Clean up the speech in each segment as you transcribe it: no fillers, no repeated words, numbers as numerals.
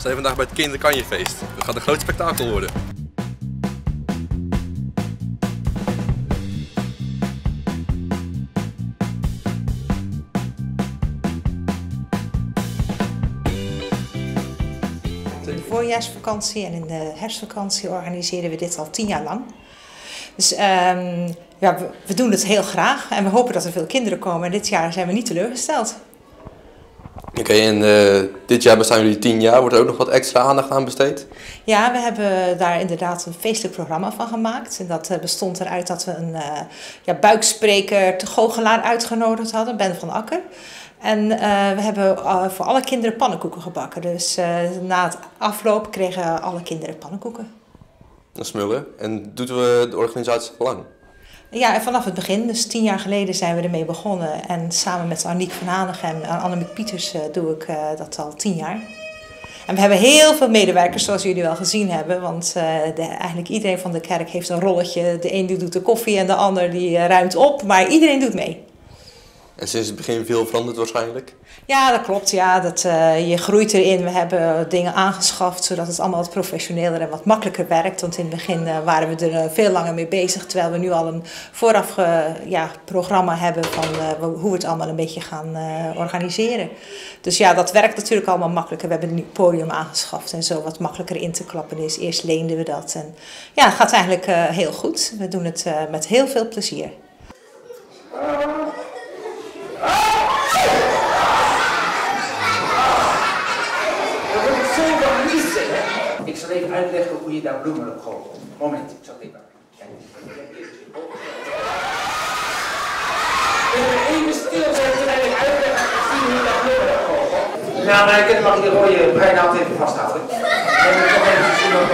We zijn vandaag bij het Kinderkanjefeest. Het gaat een groot spektakel worden. In de voorjaarsvakantie en in de herfstvakantie organiseren we dit al 10 jaar lang. Dus ja, we doen het heel graag en we hopen dat er veel kinderen komen. En dit jaar zijn we niet teleurgesteld. Oké, en dit jaar bestaan jullie 10 jaar. Wordt er ook nog wat extra aandacht aan besteed? Ja, we hebben daar inderdaad een feestelijk programma van gemaakt. En dat bestond eruit dat we een buikspreker, de goochelaar uitgenodigd hadden, Ben van Akker. En we hebben voor alle kinderen pannenkoeken gebakken. Dus na het afloop kregen alle kinderen pannenkoeken. Dat is smullen. En doen we de organisatie al lang? Ja, vanaf het begin. Dus 10 jaar geleden zijn we ermee begonnen. En samen met Aniek van Hanegem en Annemiek Pieters doe ik dat al 10 jaar. En we hebben heel veel medewerkers, zoals jullie wel gezien hebben. Want eigenlijk iedereen van de kerk heeft een rolletje. De een doet de koffie en de ander die ruimt op. Maar iedereen doet mee. En sinds het begin veel veranderd waarschijnlijk? Ja, dat klopt. Ja, je groeit erin. We hebben dingen aangeschaft zodat het allemaal wat professioneler en wat makkelijker werkt. Want in het begin waren we er veel langer mee bezig. Terwijl we nu al een vooraf programma hebben van hoe we het allemaal een beetje gaan organiseren. Dus ja, dat werkt natuurlijk allemaal makkelijker. We hebben nu een podium aangeschaft en zo wat makkelijker in te klappen is. Eerst leenden we dat. En ja, het gaat eigenlijk heel goed. We doen het met heel veel plezier. Ik zal even uitleggen hoe je daar bloemen op gooit. Moment, ik zal het even even stil zijn terwijl ik uitleg en zien hoe je daar bloemen op gooit. Nou, maar ik mag je de rode breinaald even vasthouden. Dan moet ik nog even zien wat ik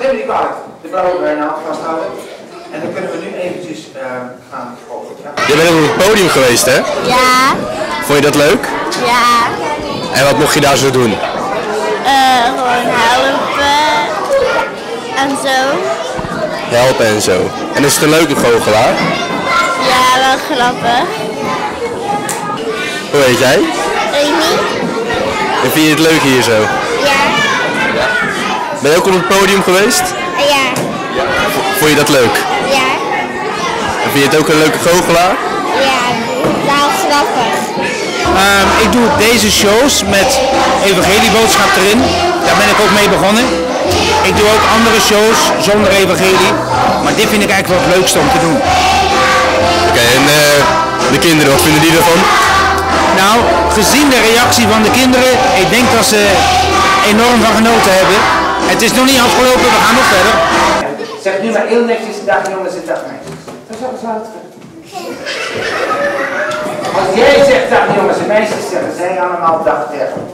neem me niet kwalijk. De blauwe breinaald vasthouden. En dan kunnen we nu eventjes gaan gooien. Ja? Je bent op het podium geweest, hè? Ja. Vond je dat leuk? Ja. En wat mocht je daar zo doen? Gewoon helpen en zo. Helpen en zo. En is het een leuke goochelaar? Ja, wel grappig. Hoe heet jij? Amy? En vind je het leuk hier zo? Ja. Ben je ook op het podium geweest? Ja. Vond je dat leuk? Ja. En vind je het ook een leuke goochelaar? Ja, wel grappig. Ik doe deze shows met evangelieboodschap erin. Daar ben ik ook mee begonnen. Ik doe ook andere shows zonder evangelie. Maar dit vind ik eigenlijk wel het leukste om te doen. Oké, en de kinderen, wat vinden die ervan? Nou, gezien de reactie van de kinderen, ik denk dat ze enorm van genoten hebben. Het is nog niet afgelopen, we gaan nog verder. Zeg nu maar heel netjes, dag jongens en dag meisjes. Dat is alles uit. Als jij zegt dag jongens en meisjes, zeggen zij allemaal dag tegen.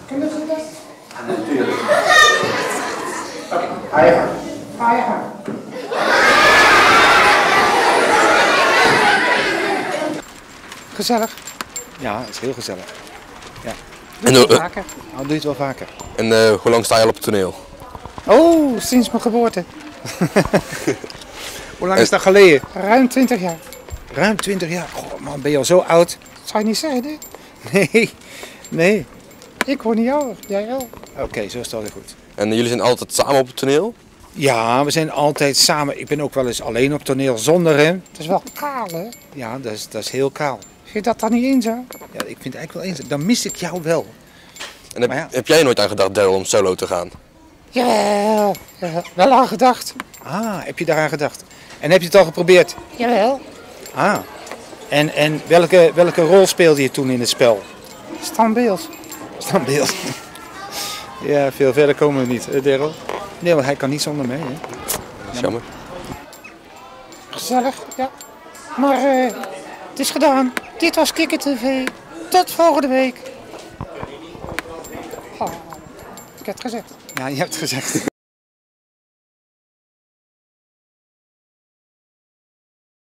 Kunnen ze dat? Ja, natuurlijk. Oké, ga je gang. Ga je gang. Gezellig. Ja, het is heel gezellig. Ja. Doe je het wel vaker? Nou, doe je het wel vaker. En hoe lang sta je al op het toneel? Oh, sinds mijn geboorte. Hoe lang is dat geleden? Ruim 20 jaar. Ruim 20 jaar. Goh, man, ben je al zo oud? Dat zou je niet zeggen, hè? Nee, nee. Ik word niet ouder, jij wel. Oké, zo is het alweer goed. En jullie zijn altijd samen op het toneel? Ja, we zijn altijd samen. Ik ben ook wel eens alleen op toneel zonder hem. Het is wel kaal, hè? Ja, dat is heel kaal. Vind je dat dan niet eens, hè? Ja, ik vind het eigenlijk wel eens. Dan mis ik jou wel. En heb jij nooit aan gedacht, Daryl, om solo te gaan? Jawel, wel aan gedacht. Ah, heb je daaraan gedacht? En heb je het al geprobeerd? Jawel, Ah. En welke rol speelde je toen in het spel? standbeeld. Standbeeld. Ja, veel verder komen we niet, Daryl. Nee, want hij kan niet zonder mij, hè? Dat is jammer. Gezellig, ja. Maar het is gedaan. Dit was Kikker TV. Tot volgende week. Oh, ik heb het gezegd. Ja, je hebt het gezegd.